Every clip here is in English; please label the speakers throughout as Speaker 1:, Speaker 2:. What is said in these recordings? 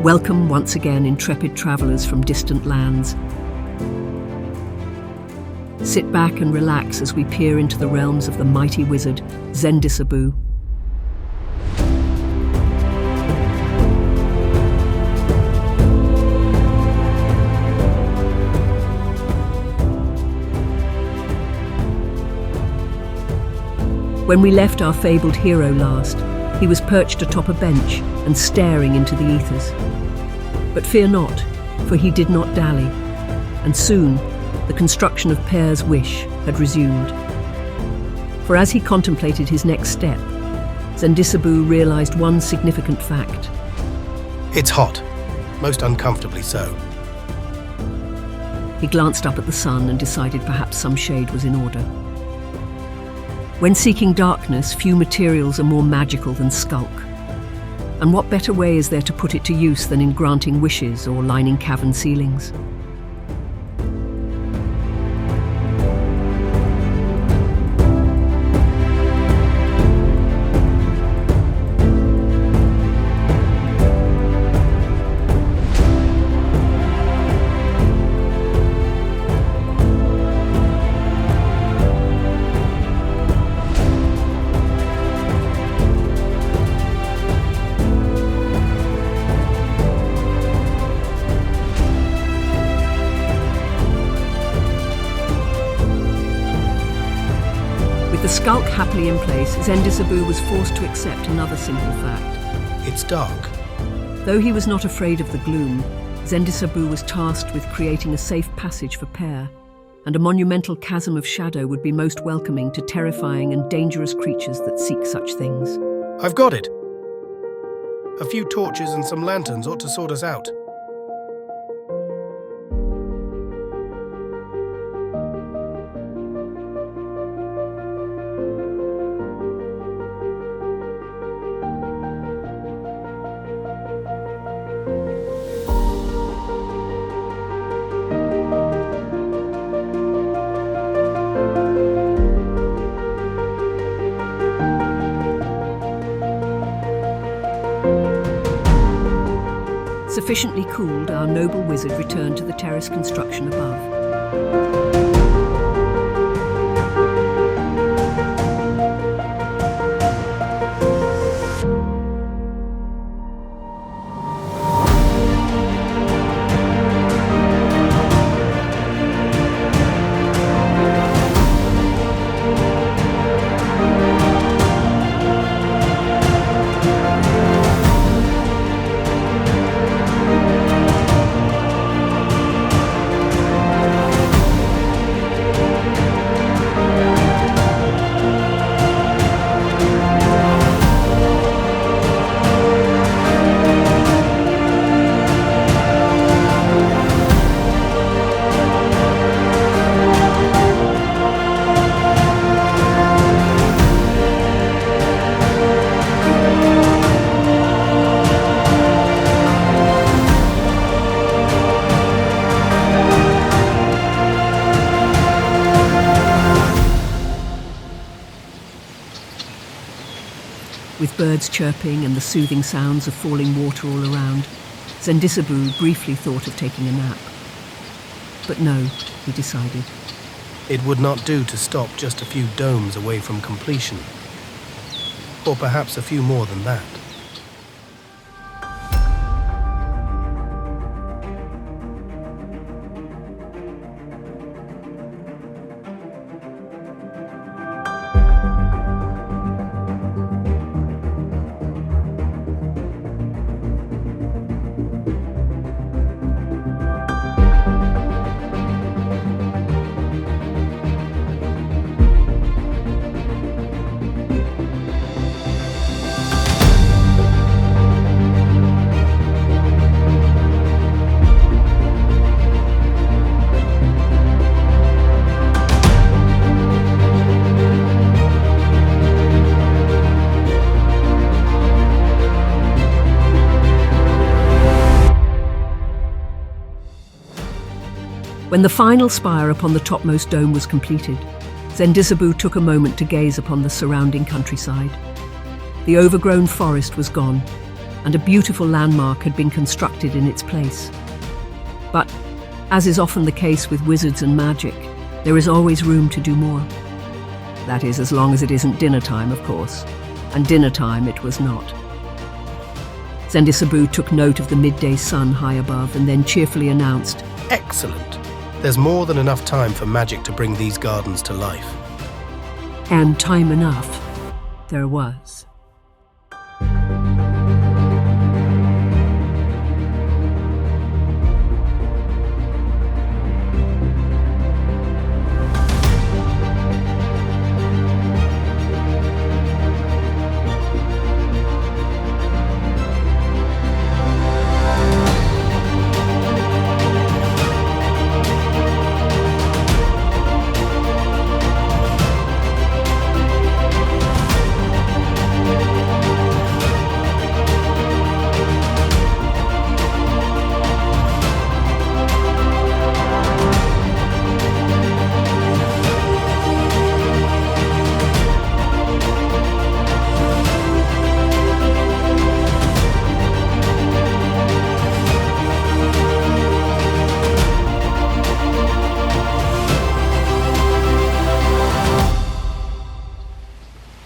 Speaker 1: Welcome once again, intrepid travellers from distant lands. Sit back and relax as we peer into the realms of the mighty wizard, Zendisaboo. When we left our fabled hero last, he was perched atop a bench and staring into the ethers. But fear not, for he did not dally, and soon the construction of Pear's wish had resumed. For as he contemplated his next step, Zendisaboo realized one significant fact.
Speaker 2: It's hot, most uncomfortably so.
Speaker 1: He glanced up at the sun and decided perhaps some shade was in order. When seeking darkness, few materials are more magical than skulk. And what better way is there to put it to use than in granting wishes or lining cavern ceilings? With the skulk happily in place, Zendisaboo was forced to accept another simple fact.
Speaker 2: It's dark.
Speaker 1: Though he was not afraid of the gloom, Zendisaboo was tasked with creating a safe passage for Pear, and a monumental chasm of shadow would be most welcoming to terrifying and dangerous creatures that seek such things.
Speaker 2: I've got it. A few torches and some lanterns ought to sort us out.
Speaker 1: Sufficiently cooled, our noble wizard returned to the terrace construction above. With birds chirping and the soothing sounds of falling water all around, Zendisaboo briefly thought of taking a nap. But no, he decided.
Speaker 2: It would not do to stop just a few domes away from completion. Or perhaps a few more than that.
Speaker 1: When the final spire upon the topmost dome was completed, Zendisaboo took a moment to gaze upon the surrounding countryside. The overgrown forest was gone, and a beautiful landmark had been constructed in its place. But, as is often the case with wizards and magic, there is always room to do more. That is, as long as it isn't dinner time, of course. And dinner time it was not. Zendisabu took note of the midday sun high above and then cheerfully announced,
Speaker 2: Excellent! There's more than enough time for magic to bring these gardens to life.
Speaker 1: and time enough there was.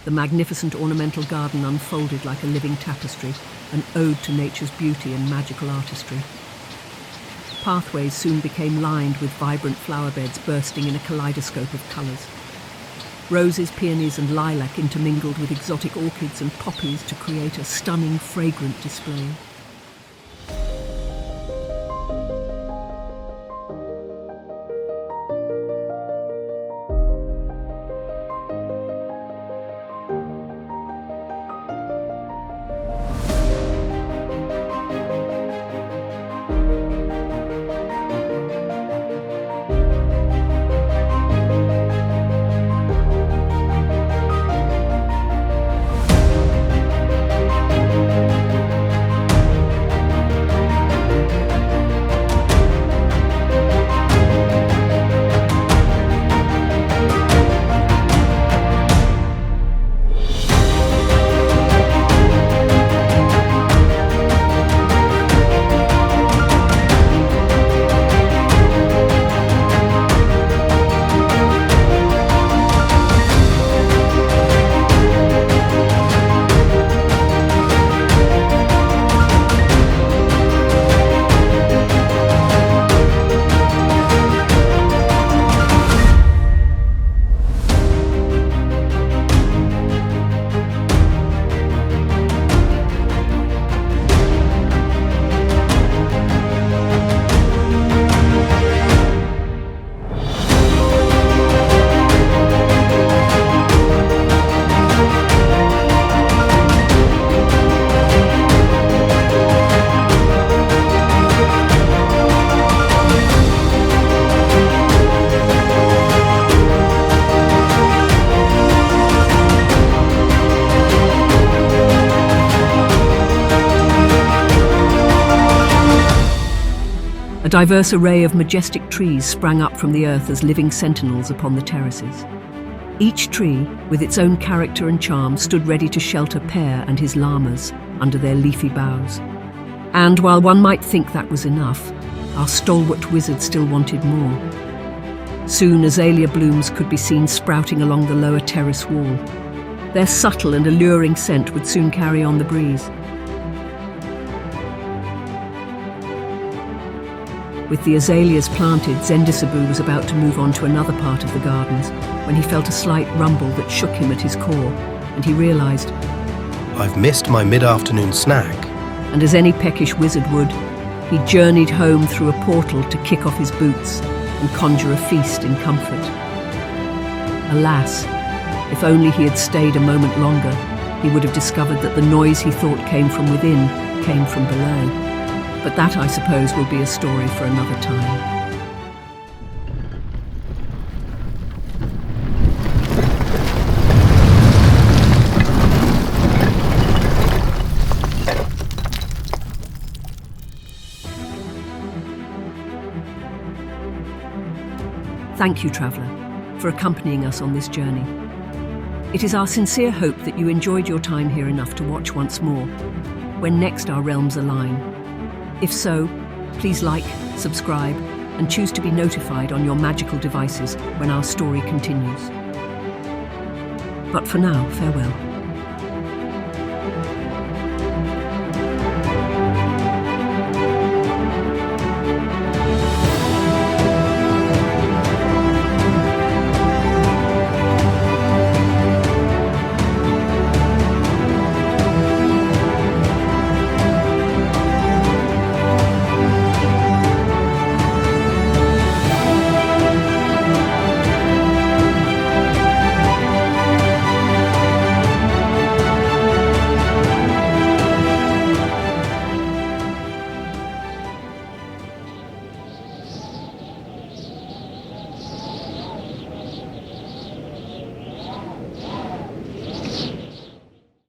Speaker 1: The magnificent ornamental garden unfolded like a living tapestry, an ode to nature's beauty and magical artistry. Pathways soon became lined with vibrant flower beds bursting in a kaleidoscope of colours. Roses, peonies and lilac intermingled with exotic orchids and poppies to create a stunning, fragrant display. A diverse array of majestic trees sprang up from the earth as living sentinels upon the terraces. Each tree, with its own character and charm, stood ready to shelter Per and his llamas under their leafy boughs. And while one might think that was enough, our stalwart wizard still wanted more. Soon azalea blooms could be seen sprouting along the lower terrace wall. Their subtle and alluring scent would soon carry on the breeze. With the azaleas planted, Zendisabu was about to move on to another part of the gardens when he felt a slight rumble that shook him at his core, and he realised,
Speaker 2: I've missed my mid-afternoon snack.
Speaker 1: and as any peckish wizard would, he journeyed home through a portal to kick off his boots and conjure a feast in comfort. Alas, if only he had stayed a moment longer, he would have discovered that the noise he thought came from within came from below. But that, I suppose, will be a story for another time. Thank you, traveller, for accompanying us on this journey. It is our sincere hope that you enjoyed your time here enough to watch once more. when next our realms align. If so, please like, subscribe, and choose to be notified on your magical devices when our story continues. But for now, farewell.